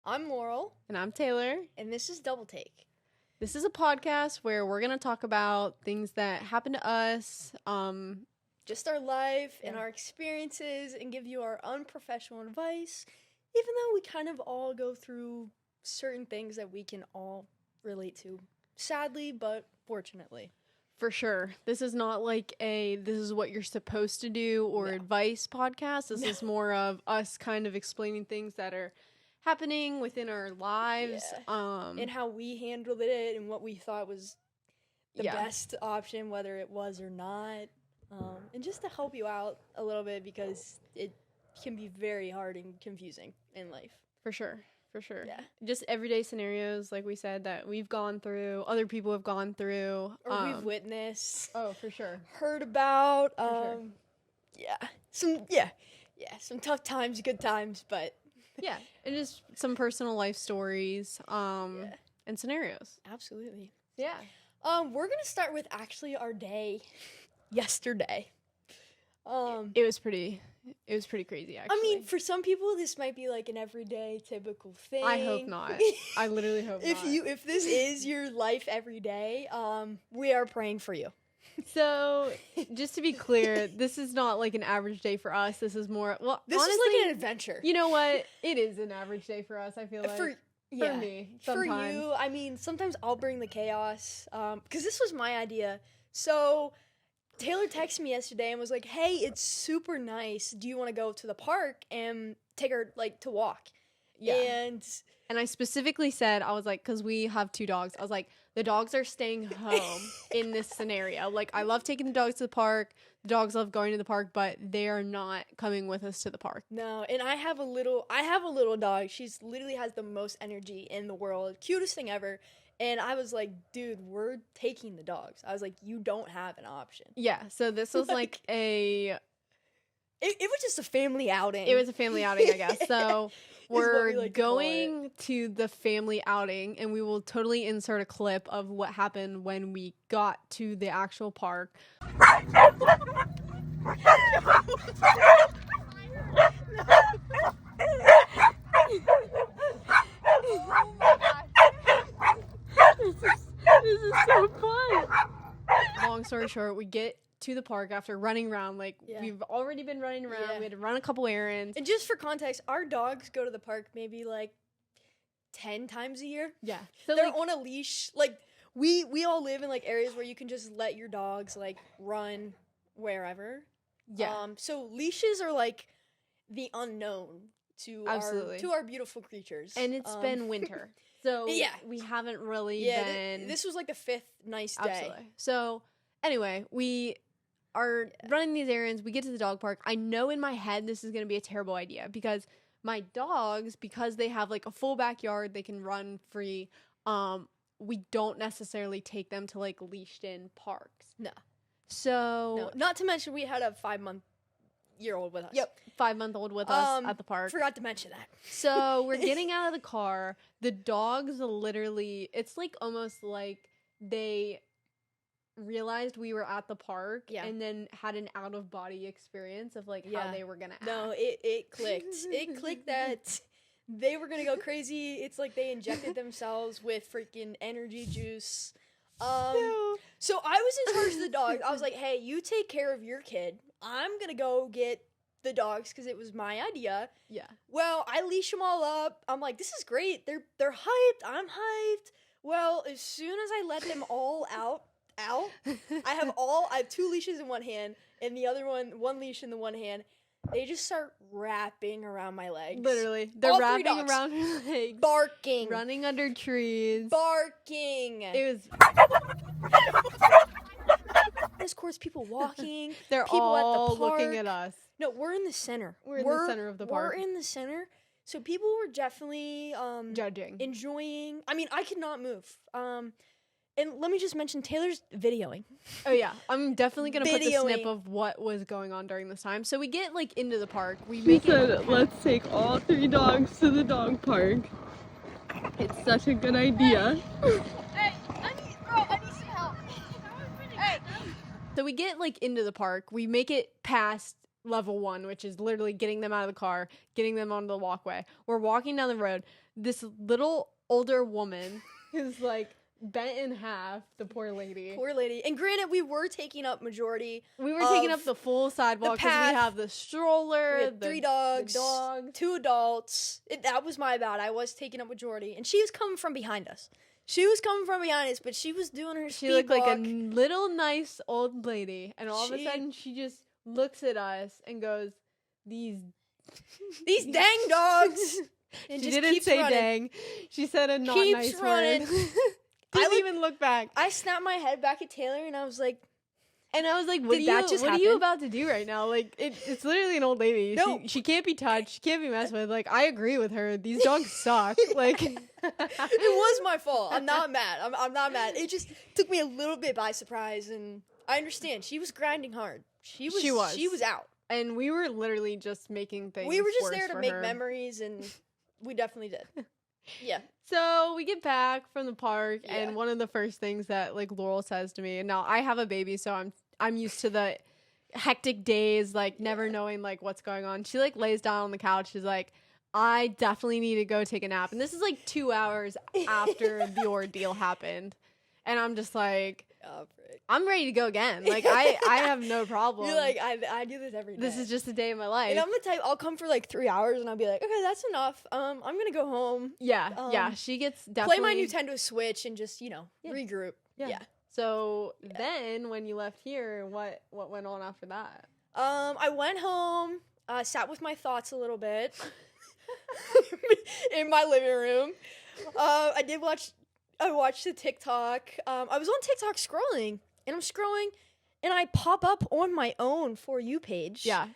I'm Laurel. And I'm Taylor. And this is Double Take. This is a podcast where we're going to talk about things that happen to us. Just our life and our experiences and give you our unprofessional advice, even though we kind of all go through certain things that we can all relate to. Sadly, but fortunately. For sure. This is not like this is what you're supposed to do or advice podcast. This is more of us kind of explaining things that are happening within our lives. And how we handled it and what we thought was the best option, whether it was or not. And just to help you out a little bit because it can be very hard and confusing in life. For sure. Yeah. Just everyday scenarios, like we said, that we've gone through, other people have gone through. Or we've witnessed. Oh, for sure. Heard about. Sure. Some tough times, good times, but. Yeah, and just some personal life stories and scenarios. Absolutely. Yeah. We're going to start with actually our day yesterday. It was pretty crazy, actually. I mean, for some people, this might be like an everyday typical thing. I hope not. I literally hope not. If this is your life every day, we are praying for you. So, just to be clear, this is not like an average day for us. This is more, this honestly, is like an adventure. You know what? It is an average day for us, I feel like. For me, sometimes. For you, I mean, sometimes I'll bring the chaos, because this was my idea. So, Taylor texted me yesterday and was like, hey, it's super nice. Do you want to go to the park and take her, like, to walk? Yeah. And I specifically said, I was like, because we have 2 dogs. I was like, the dogs are staying home in this scenario. Like, I love taking the dogs to the park. The dogs love going to the park, but they are not coming with us to the park. No, and I have a little dog. She's literally has the most energy in the world. Cutest thing ever. And I was like, dude, we're taking the dogs. I was like, you don't have an option. Yeah, so this was like It was just a family outing. It was a family outing, I guess. So we're going to the family outing, and we will totally insert a clip of what happened when we got to the actual park. This is so fun. Long story short, we get to the park after running around. We've already been running around. We had to run a couple errands. And just for context, our dogs go to the park maybe 10 times a year. Yeah. So they're on a leash. We all live in areas where you can just let your dogs run wherever. Yeah. So leashes are the unknown to our beautiful creatures. And it's been winter. So we haven't really been. This was the 5th nice day. Absolutely. So anyway, we are running these errands. We get to the dog park. I know in my head this is going to be a terrible idea because my dogs, because they have a full backyard, they can run free. We don't necessarily take them to leashed in parks. No. So not to mention we had a 5-month-old with us. Yep, 5-month-old with us at the park. Forgot to mention that. So we're getting out of the car. The dogs literally, it's almost like they realized we were at the park and then had an out-of-body experience of how they were gonna act. No, it clicked. It clicked that they were gonna go crazy. It's like they injected themselves with freaking energy juice. So I was in charge of the dogs. I was like, hey, you take care of your kid. I'm gonna go get the dogs because it was my idea. Yeah. Well, I leash them all up. I'm like, this is great. They're hyped. I'm hyped. Well, as soon as I let them all out, I have 2 leashes in one hand and the other one leash in the one hand. They just start wrapping around my legs. Literally. They're wrapping around her legs. Barking. Running under trees. Barking. It was... Of course, people walking. They're people all at the park. looking at us. No, we're in the center. We're in the center of the park. We're in the center. So people were definitely judging. Enjoying. I mean, I could not move. And let me just mention, Taylor's videoing. Oh, yeah. I'm definitely going to put the snip of what was going on during this time. So we get, into the park. We make it... Let's take all 3 dogs to the dog park. It's such a good idea. Hey, I need some help. Hey. So we get, into the park. We make it past level 1, which is literally getting them out of the car, getting them onto the walkway. We're walking down the road. This little older woman is like bent in half, the poor lady. Poor lady. And granted, we were taking up majority. We were taking up the full sidewalk because we have the stroller, we had 3 dogs, the dog, 2 adults. That was my bad. I was taking up majority. And she was coming from behind us. She was coming from behind us, but she was doing her speed She looked walk. like a little nice old lady. And all of a sudden, she just looks at us and goes, these dang dogs. And she just didn't keeps say running. dang. She said a not Keeps nice running. word. Didn't even look back. I snapped my head back at Taylor and I was like, what Did that just what are you happen? about to do right now? Like, it's literally an old lady. No. She can't be touched. She can't be messed with. Like, I agree with her. These dogs suck. Like, it was my fault. I'm not mad. I'm not mad. It just took me a little bit by surprise, and I understand. She was grinding hard. She was out. And we were literally just making things We were just worse there to for make her. memories, and we definitely did. Yeah. So we get back from the park, Yeah. and one of the first things that like Laurel says to me, and now I have a baby, so I'm used to the hectic days, like never knowing like what's going on. She like lays down on the couch. She's like, I definitely need to go take a nap. And this is like 2 hours after the ordeal happened. And I'm just like, Oh, frick. I'm ready to go again. Like I have no problem. You're like, I do this every day. This is just a day of my life. And I'm the type, I'll come for like 3 hours and I'll be like, okay, that's enough. I'm gonna go home, yeah. She gets definitely play my Nintendo Switch and just, regroup. Yeah. So then when you left here, what went on after that? I went home, sat with my thoughts a little bit in my living room. I watched the TikTok. I was on TikTok scrolling, and I'm scrolling, and I pop up on my own For You page. Yeah.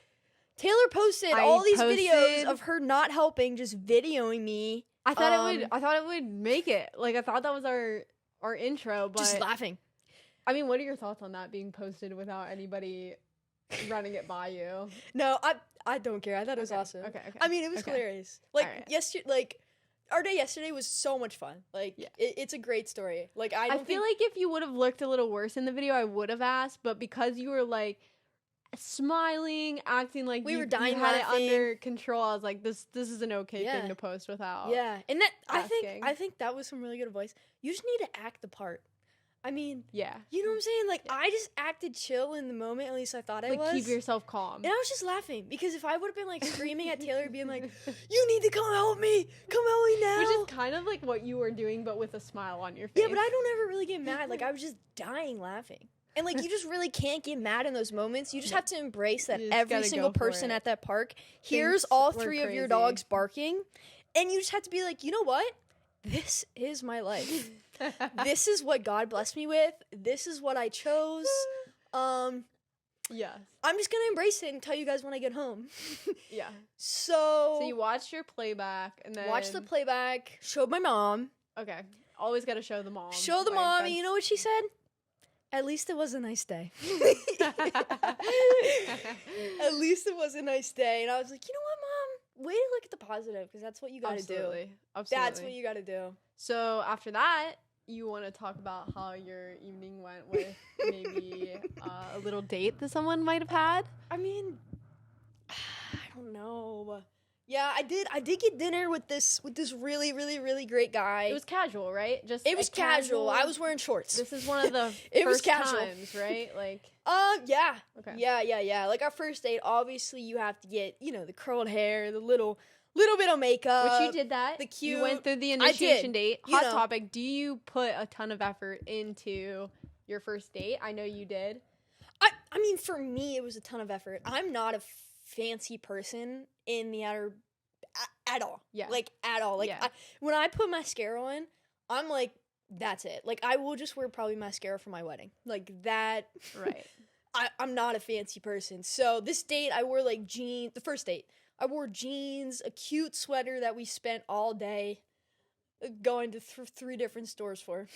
Taylor posted all these videos of her not helping, just videoing me. I thought it would make it. Like I thought that was our intro, but Just laughing. I mean, what are your thoughts on that being posted without anybody running it by you? No, I don't care. I thought it was awesome. Okay. I mean, it was hilarious. Like our day yesterday was so much fun. Like it's a great story. Like I feel like if you would have looked a little worse in the video, I would have asked. But because you were like smiling, acting like we you were dying had laughing. it under control, I was like, this is an okay thing to post without. Yeah, and that asking. I think that was some really good advice. You just need to act the part. I mean, yeah, you know what I'm saying? Like I just acted chill in the moment. At least I thought I was. Keep yourself calm. And I was just laughing because if I would have been like screaming at Taylor, being like, "You need to come help me! Come help me now!" Which is kind of like what you were doing, but with a smile on your face. Yeah, but I don't ever really get mad. Like I was just dying laughing. And like you just really can't get mad in those moments. You just have to embrace that every single person at that park hears all 3 of your dogs barking, and you just have to be like, you know what? This is my life. This is what God blessed me with. This is what I chose. Yes. I'm just gonna embrace it and tell you guys when I get home. Yeah. So you watched your playback and then watched the playback. Showed my mom. Okay. Always got to show the mom. Show the mom. And you know what she said? At least it was a nice day. At least it was a nice day. And I was like, you know what, Mom? Way to look at the positive, because that's what you got to do. Absolutely. That's what you got to do. So after that, you want to talk about how your evening went with maybe a little date that someone might have had? I mean, I don't know. Yeah, I did get dinner with this really, really, really great guy. It was casual, right? It was casual. I was wearing shorts. This is one of the first casual times, right? Like yeah. Okay. Yeah. Like our first date, obviously you have to get, the curled hair, the little bit of makeup. Which you did that. The cute. You went through the initiation date. Hot topic. Do you put a ton of effort into your first date? I know you did. I mean, for me, it was a ton of effort. I'm not a fancy person in the outer at all. Yeah. Like, at all. Like, when I put mascara on, I'm like, that's it. Like, I will just wear probably mascara for my wedding. Like, that. Right. I'm not a fancy person. So, this date, I wore, like, jeans. The first date, I wore jeans, a cute sweater that we spent all day going to 3 different stores for.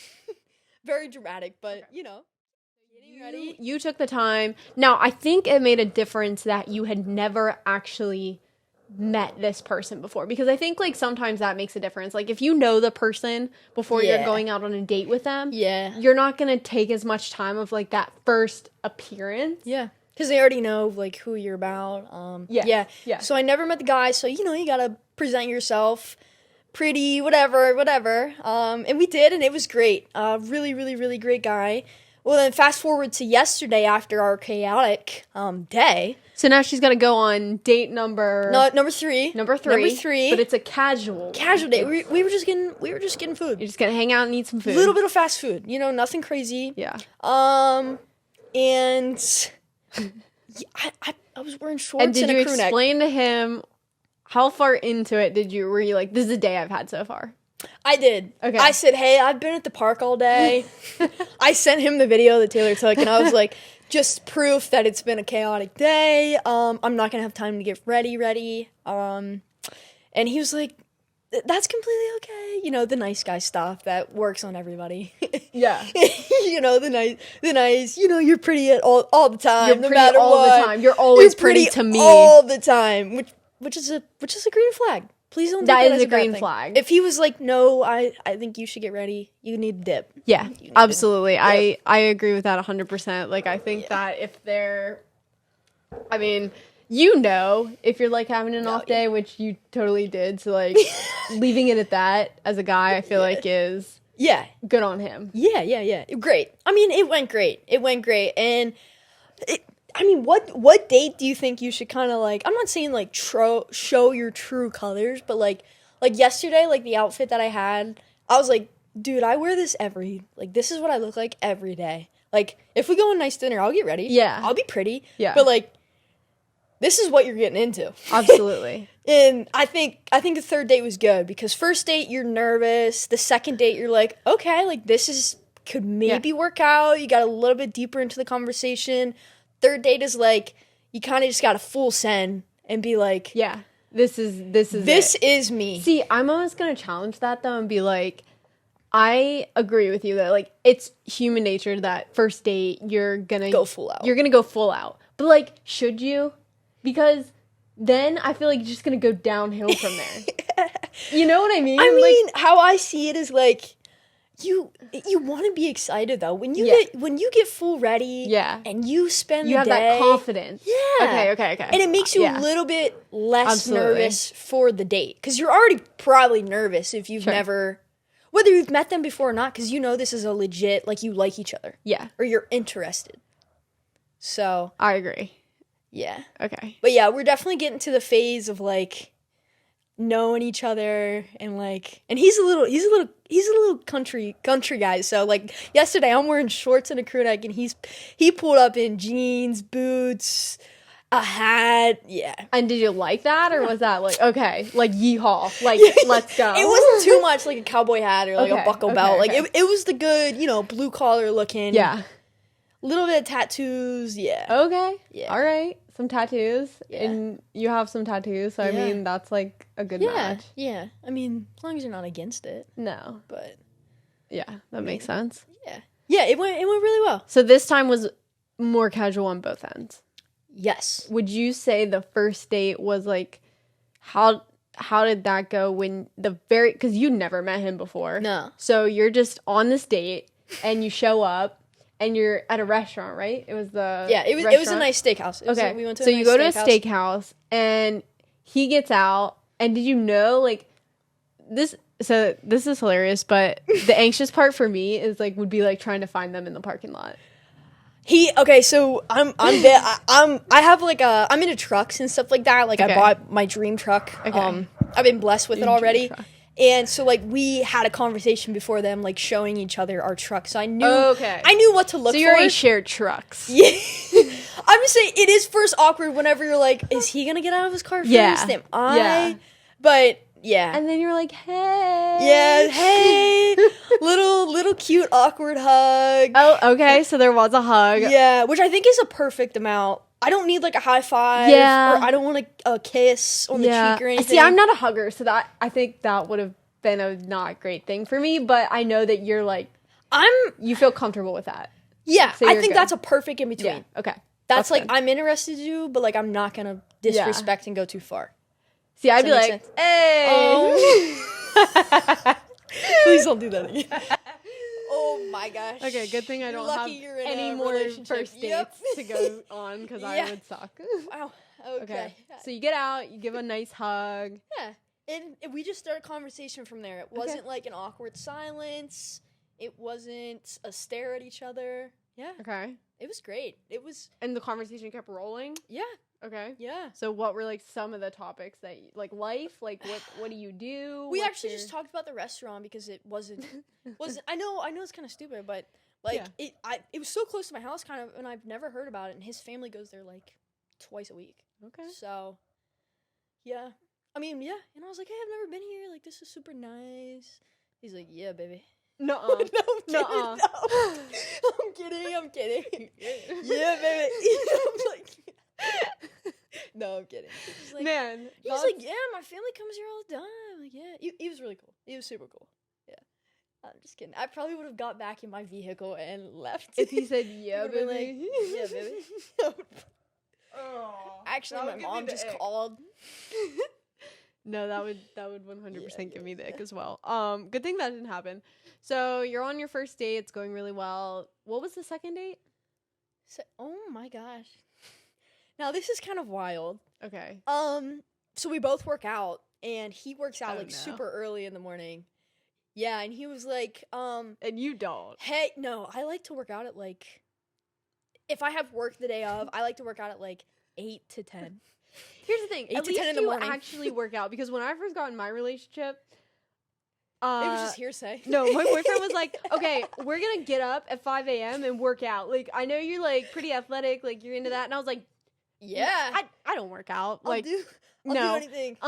Very dramatic, but, getting ready. You took the time. Now, I think it made a difference that you had never actually met this person before, because I think like sometimes that makes a difference. Like if you know the person before you're going out on a date with them, you're not going to take as much time of like that first appearance. Yeah. Because they already know, like, who you're about. Yeah. So I never met the guy, so, you know, you gotta present yourself pretty, whatever. And we did, and it was great. Really, really, really great guy. Well, then fast forward to yesterday after our chaotic day. So now she's gonna go on date number 3. Number three. But it's a casual day. We were just getting food. You're just gonna hang out and eat some food. A little bit of fast food, you know, nothing crazy. Yeah. And I was wearing shorts and and a crew neck. Did you explain to him how far into it were you like, this is the day I've had so far? I did. Okay. I said, hey, I've been at the park all day. I sent him the video that Taylor took, and I was like, just proof that it's been a chaotic day. I'm not going to have time to get ready. And he was like, that's completely okay. You know, the nice guy stuff that works on everybody. Yeah. You know, the nice, you know, you're pretty all the time. You're no pretty matter all what. the time. You're always pretty to me. All the time. Which is a green flag. Please don't take that is as a green bad thing. flag. If he was like, no, I think you should get ready. You need to dip. Yeah, absolutely. Yep. I agree with that 100%. Like, I think that if they're, I mean, you know, if you're like having an off day, which you totally did. So like leaving it at that as a guy, I feel like is good on him. Yeah. Great. I mean, it went great. And I mean, what date do you think you should kind of like? I'm not saying like show your true colors, but like yesterday, like the outfit that I had, I was like, dude, I wear this this is what I look like every day. Like, if we go on a nice dinner, I'll get ready. Yeah, I'll be pretty. Yeah, but like, this is what you're getting into. Absolutely. And I think the third date was good because first date you're nervous. The second date you're like, okay, like this could maybe work out. You got a little bit deeper into the conversation. Third date is like you kind of just got to full send and be like, yeah, this is me. See, I'm almost gonna challenge that though and be like, I agree with you that like it's human nature that first date you're gonna go full out. You're gonna go full out, but like, should you? Because then I feel like you're just gonna go downhill from there. You know what I mean? I mean, how I see it is like. You want to be excited though when you get full ready, and you spend you the have day, that confidence, Okay, and it makes you a little bit less nervous for the date because you're already probably nervous if you've never, whether you've met them before or not, because you know this is a legit like you like each other, or you're interested. So I agree. Yeah. Okay. But yeah, we're definitely getting to the phase of like knowing each other and like, and he's a little country guy. So like yesterday I'm wearing shorts and a crew neck and he pulled up in jeans, boots, a hat. Yeah. And did you like that or was that like, okay, like yeehaw, like let's go? It wasn't too much like a cowboy hat or like a buckle belt. Like it was the good, blue collar looking. Yeah. Little bit of tattoos. Yeah. Okay. Yeah. All right. Some tattoos, and you have some tattoos, so I mean that's like a good match. Yeah, I mean as long as you're not against it. No, but that makes sense. Yeah, it went really well. So this time was more casual on both ends. Yes. Would you say the first date was like how did that go when because you never met him before? No. So you're just on this date and you show up. And you're at a restaurant, right? It was it was a nice steakhouse. We went to you go to a steakhouse, and he gets out. And did you know, like, this? So this is hilarious, but the anxious part for me is like would be like trying to find them in the parking lot. So I'm into trucks and stuff like that. Like I bought my dream truck. Okay. I've been blessed with it already. And so, like, we had a conversation before them, like, showing each other our trucks. So I knew what to look for. So you already shared trucks. Yeah. I'm just saying, it is first awkward whenever you're like, is he going to get out of his car first? Am I? Yeah. But, yeah. And then you're like, hey. Yeah, hey. little cute, awkward hug. Oh, okay. So there was a hug. Yeah, which I think is a perfect amount. I don't need like a high five, or I don't want a kiss on the cheek or anything. See, I'm not a hugger, so I think that would have been a not great thing for me. But I know that you're like, you feel comfortable with that. Yeah, so I think that's a perfect in between. Yeah, okay, that's like good. I'm interested in you, but like I'm not gonna disrespect and go too far. See, I'd be like, hey, please don't do that again. Oh my gosh. Okay, good thing I You're don't lucky have you're in any a more relationship. first dates Yep. to go on because Yeah. I would suck. Wow. Okay. So you get out, you give a nice hug. Yeah. And we just start a conversation from there. It wasn't like an awkward silence. It wasn't a stare at each other. Yeah. Okay. It was great. It was. And the conversation kept rolling. Yeah. Okay. Yeah. So what were like some of the topics that like life? Like what do you do? We What's actually your- just talked about the restaurant because it wasn't I know it's kind of stupid, but like it was so close to my house kind of, and I've never heard about it, and his family goes there like twice a week. Okay. So yeah. I mean, yeah, and I was like, "Hey, I've never been here. Like this is super nice." He's like, "Yeah, baby." Nuh-uh. No, I'm kidding. Nuh-uh. No. I'm kidding. Yeah, baby. I'm like, no, I'm kidding. He's like, Man. he's like, yeah, my family comes here all the time. Like, yeah, he was really cool. He was super cool. Yeah, I'm just kidding. I probably would have got back in my vehicle and left if he said yeah, Would've been baby. like, yeah, baby. Oh, Actually, that my would give me mom the just ick. called. No, that would 100% give me the yeah. ick as well. Good thing that didn't happen. So you're on your first date. It's going really well. What was the second date? So, oh my gosh. Now this is kind of wild. Okay. So we both work out, and he works out Oh, like no. super early in the morning. Yeah, and he was like, And you don't. hey, no, I like to work out at like, if I have work the day of, I like to work out at like 8 to 10. Here's the thing. 8 At to 10 least in the you morning. actually work out because when I first got in my relationship, It was just hearsay. no, my boyfriend was like, okay, we're going to get up at 5 a.m. and work out. Like, I know you're like pretty athletic, like you're into that. And I was like, Yeah. I don't work out. I'll Like, do no. anything.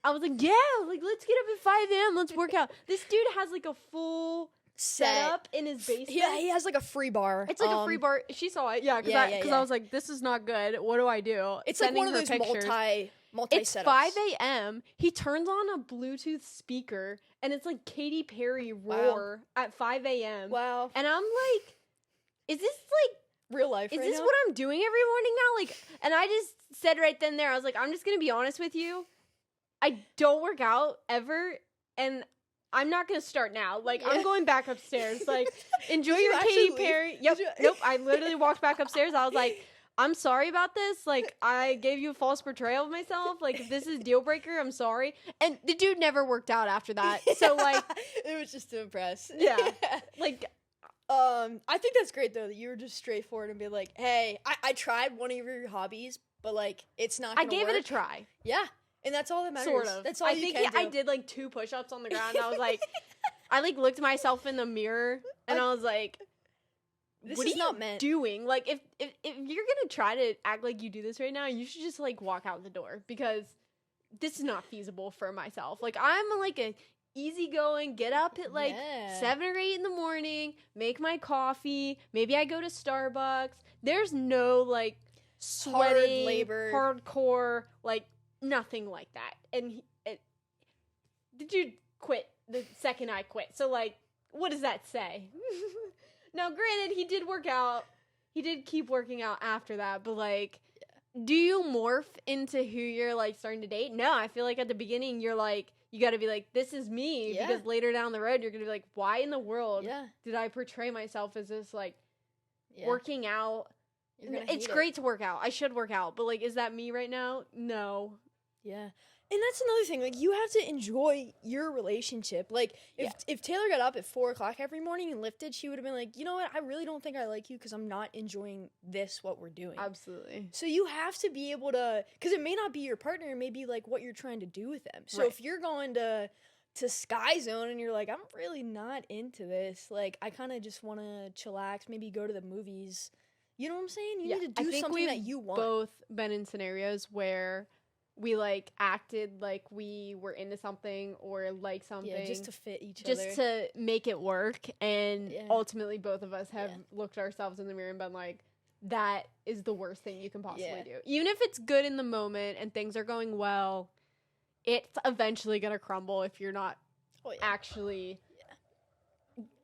I was like, yeah, like let's get up at 5 a.m. Let's work out. This dude has like a full setup in his basement. Yeah, he has like a free bar. It's like a free bar. She saw it, yeah, because Yeah. I was like, this is not good. What do I do? It's like one of her those pictures. multi It's setups. 5 a.m. He turns on a Bluetooth speaker, and it's like Katy Perry roar at 5 a.m. Wow. And I'm like, is this like, Real life. is right this now? what I'm doing every morning now? Like, and I just said right then there, I was like, I'm just gonna be honest with you. I don't work out ever, and I'm not gonna start now. Like, I'm Yeah. going back upstairs. Like, enjoy Did you your actually Katy leave? Perry. Did Yep. you- Nope. I literally walked back upstairs. I was like, I'm sorry about this. Like, I gave you a false portrayal of myself. Like, if this is deal breaker, I'm sorry. And the dude never worked out after that. So, like, it was just to impress. Yeah. like, I think that's great though that you were just straightforward and be like, hey, I tried one of your hobbies, but like it's not. I Gonna gave work. it a try. Yeah, and that's all that matters. Sort of. That's all I you think can do. I did like 2 push-ups on the ground. And I was like, I like looked myself in the mirror and I was like, This what is are you not meant. doing? Like, if you're gonna try to act like you do this right now, you should just like walk out the door because this is not feasible for myself. Like, I'm like a easygoing, get up at like Yeah. 7 or 8 in the morning, make my coffee. Maybe I go to Starbucks. There's no like sweating, labor. hardcore, like nothing like that. And did you quit the second I quit? So like, what does that say? Now, granted, he did work out. He did keep working out after that, but like, do you morph into who you're like starting to date? No, I feel like at the beginning you're like, you got to be like, this is me, Yeah. because later down the road you're gonna be like, why in the world Yeah. did I portray myself as this like Yeah. working out? You're gonna It's hate it. great to work out. I should work out, but like, is that me right now? No. Yeah. And that's another thing. Like, you have to enjoy your relationship. Like, if Taylor got up at 4 o'clock every morning and lifted, she would have been like, you know what? I really don't think I like you because I'm not enjoying what we're doing. Absolutely. So you have to be able to, because it may not be your partner, it may be like what you're trying to do with them. So Right. if you're going to Sky Zone and you're like, I'm really not into this. Like, I kind of just want to chillax, maybe go to the movies. You know what I'm saying? You need to do something that you want. Both been in scenarios where we like acted like we were into something or like something, Yeah, just to fit each other. just to make it work, and Yeah. ultimately both of us have Yeah. looked ourselves in the mirror and been like, that is the worst thing you can possibly Yeah. do. Even if it's good in the moment and things are going well, it's eventually gonna crumble if you're not Oh, yeah. actually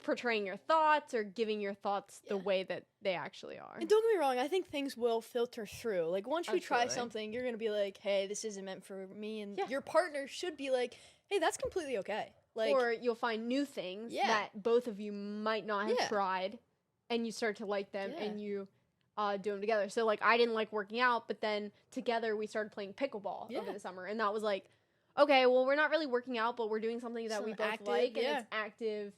portraying your thoughts or giving your thoughts the Yeah. way that they actually are. And don't get me wrong, I think things will filter through. Like, once you try Absolutely. something, you're going to be like, hey, this isn't meant for me. And Yeah. your partner should be like, hey, that's completely okay. Like, or you'll find new things Yeah. that both of you might not have Yeah. tried, and you start to like them, Yeah. and you do them together. So, like, I didn't like working out, but then together we started playing pickleball over Yeah. the summer, and that was like, okay, well, we're not really working out, but we're doing something that we Something both active, like, and yeah. it's active.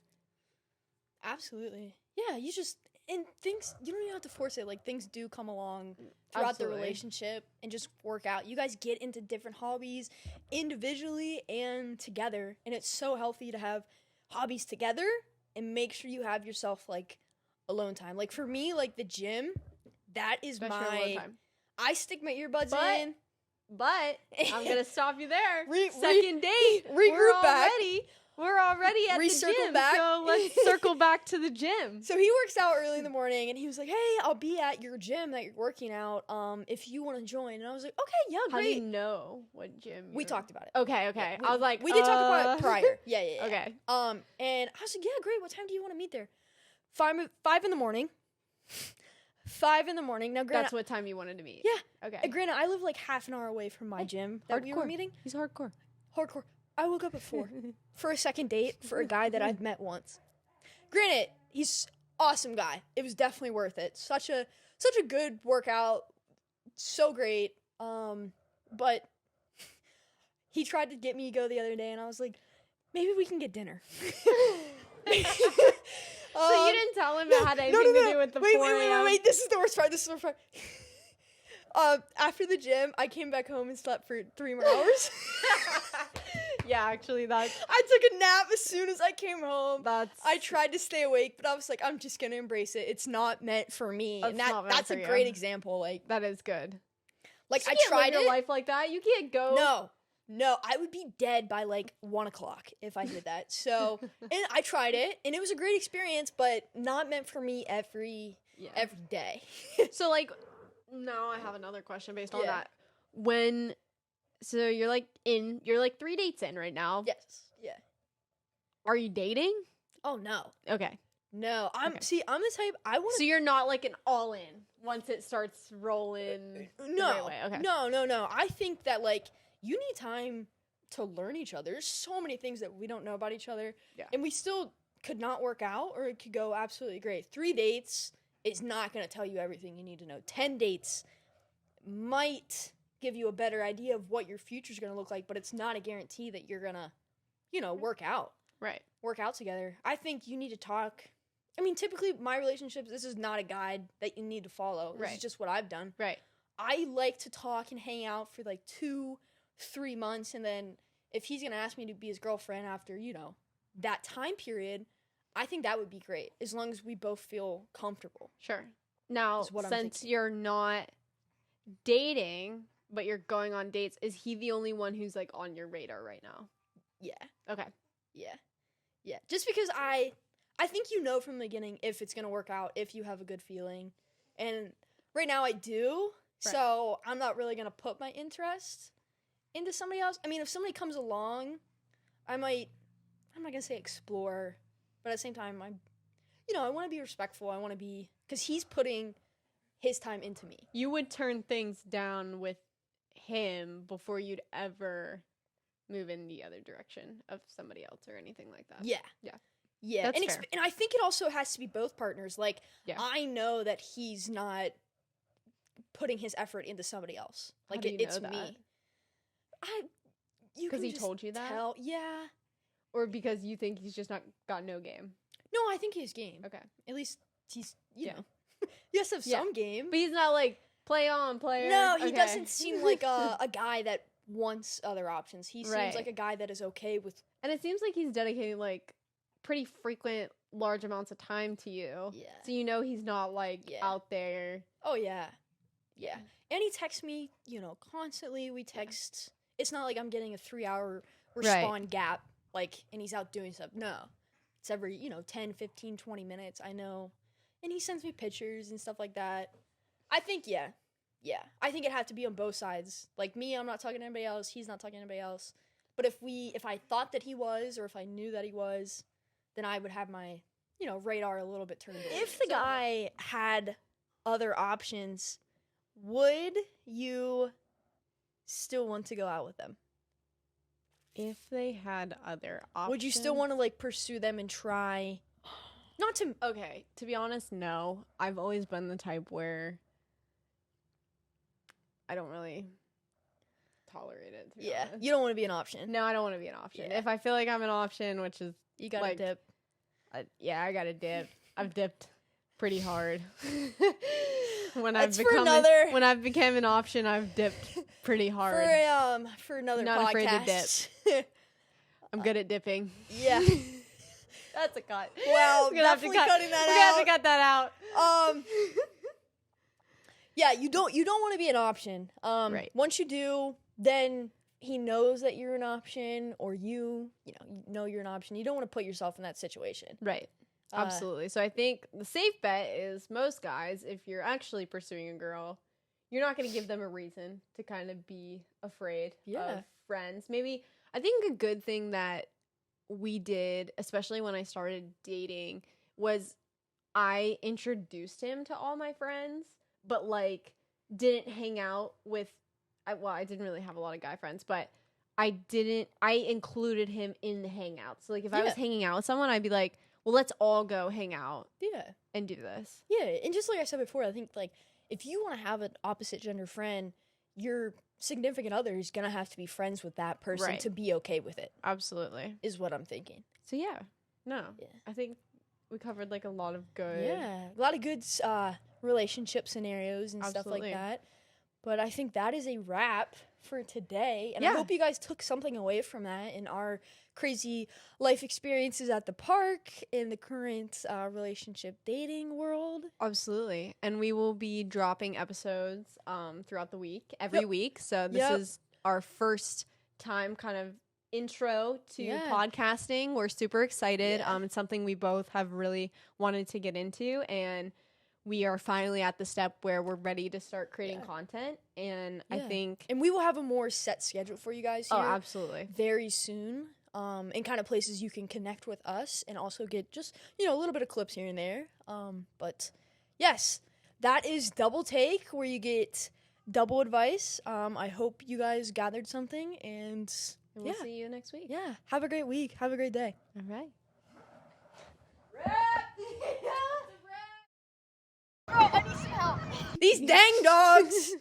absolutely. Yeah, you just, and things, you don't even have to force it. Like, things do come along throughout Absolutely. the relationship and just work out. You guys get into different hobbies individually and together. And it's so healthy to have hobbies together and make sure you have yourself, like, alone time. Like, for me, like, the gym, that is Especially alone my, time. I stick my earbuds But- in. But I'm gonna stop you there. Re- Second date. regroup back. We're already at the Recircle gym. back. So let's circle back to the gym. So he works out early in the morning, and he was like, "Hey, I'll be at your gym that you're working out. If you want to join." And I was like, "Okay, yeah, How do you great." know what gym? We you're- talked about it. Okay. Okay. We- I was like, we did talk about it prior. Yeah. Okay. And I was like, "Yeah, great. What time do you want to meet there?" 5 in the morning. 5 in the morning. Now, granted, That's what time you wanted to meet. Yeah. Okay. Granted, I live like half an hour away from my gym that we were Hardcore. meeting. He's hardcore. Hardcore. I woke up at 4 for a second date for a guy that I've met once. Granted, he's awesome guy. It was definitely worth it. Such a good workout. So great. But he tried to get me to go the other day, and I was like, maybe we can get dinner. So you didn't tell him it had anything to do with the 4 a.m.? Wait. This is the worst part. After the gym, I came back home and slept for 3 more hours. Yeah, actually, I took a nap as soon as I came home. that's I tried to stay awake, but I was like, I'm just gonna embrace it. It's not meant for me. That's And not meant that's for a you. great example. Like that is good. I You can't tried live your it. life like that. You can't go. No, I would be dead by like 1 o'clock if I did that. So, and I tried it, and it was a great experience, but not meant for me every day. So, like, now I have another question based on Yeah. that. So you're like 3 dates in right now. Yes. Yeah. Are you dating? Oh no. Okay. No. I'm Okay. I'm the type I want So you're not like an all in once it starts rolling. the No. right way. Okay. No. I think that like you need time to learn each other. There's so many things that we don't know about each other. Yeah. And we still could not work out, or it could go absolutely great. 3 dates is not going to tell you everything you need to know. 10 dates might give you a better idea of what your future's going to look like, but it's not a guarantee that you're going to, work out. Right. Work out together. I think you need to talk. I mean, typically my relationships, this is not a guide that you need to follow. This is Right. just what I've done. Right. I like to talk and hang out for like 2-3 months, and then if he's gonna ask me to be his girlfriend after that time period, I think that would be great as long as we both feel comfortable. Sure. Now, Is what I'm since thinking. you're not dating, but you're going on dates, is he the only one who's like on your radar right now? Yeah, Okay. yeah. Just because I think from the beginning if it's gonna work out, if you have a good feeling, and right now I do. Right. So I'm not really gonna put my interest into somebody else. I mean, if somebody comes along, I'm not gonna say explore, but at the same time, I want to be respectful. I want to be, because he's putting his time into me. You would turn things down with him before you'd ever move in the other direction of somebody else or anything like that. Yeah. That's And fair. and I think it also has to be both partners. Like, Yeah. I know that he's not putting his effort into somebody else. How Like, do you it's know that? me. You Because can he just told you that? tell. Yeah. Or because you think he's just not got no game. No, I think he's game. Okay. At least he's, Yeah. he has to have Yeah. some game. But he's not like play on, player. No, he Okay. doesn't seem like a guy that wants other options. He seems Right. like a guy that is okay with. And it seems like he's dedicating like pretty frequent large amounts of time to you. Yeah. So you know he's not like Yeah. out there. Oh yeah. Yeah. And he texts me, constantly. We text. It's not like I'm getting a 3-hour respawn gap, like, and he's out doing stuff. No. It's every, 10, 15, 20 minutes. I know. And he sends me pictures and stuff like that. I think, yeah. Yeah. I think it had to be on both sides. Like, me, I'm not talking to anybody else. He's not talking to anybody else. But if I thought that he was, or if I knew that he was, then I would have my, radar a little bit turned on. If the guy had other options, would you still want to go out with them? If they had other options. Would you still want to like pursue them and try? Not to. Okay, to be honest, no. I've always been the type where I don't really tolerate it. To be honest. You don't want to be an option. No, I don't want to be an option. Yeah. If I feel like I'm an option, which is You gotta like, dip. I gotta dip. I've dipped pretty hard. when That's when I've become an option, I've dipped pretty hard. For another Not podcast. afraid to dip. I'm good at dipping. Yeah. That's a cut. Well, We're gonna have to definitely cutting that We're gonna have out. to cut that out. Yeah, you don't want to be an option. Right. Once you do, then he knows that you're an option, or you know you're an option. You don't want to put yourself in that situation. Right. Absolutely. So I think the safe bet is most guys, if you're actually pursuing a girl, you're not going to give them a reason to kind of be afraid of friends. Maybe I think a good thing that we did, especially when I started dating, was I introduced him to all my friends, but like didn't hang out with I didn't really have a lot of guy friends, but I included him in the hangouts. So like if I was hanging out with someone, I'd be like, well, let's all go hang out. Yeah. And do this. Yeah. And just like I said before, I think like if you want to have an opposite gender friend, your significant other is going to have to be friends with that person to be okay with it. Absolutely. Is what I'm thinking. So yeah. No. Yeah. I think we covered like a lot of good. Yeah. A lot of good relationship scenarios and stuff like that. But I think that is a wrap for today. And I hope you guys took something away from that in our crazy life experiences at the park in the current relationship dating world. Absolutely. And we will be dropping episodes throughout the week, every week. So this is our first time kind of intro to podcasting. We're super excited. It's something we both have really wanted to get into, and we are finally at the step where we're ready to start creating content. And I think... And we will have a more set schedule for you guys here. Oh, absolutely. Very soon. And kind of places you can connect with us and also get just, a little bit of clips here and there. But yes, that is Double Take, where you get double advice. I hope you guys gathered something, and we'll see you next week. Yeah. Have a great week. Have a great day. All right. Bro, I need some help. These dang dogs.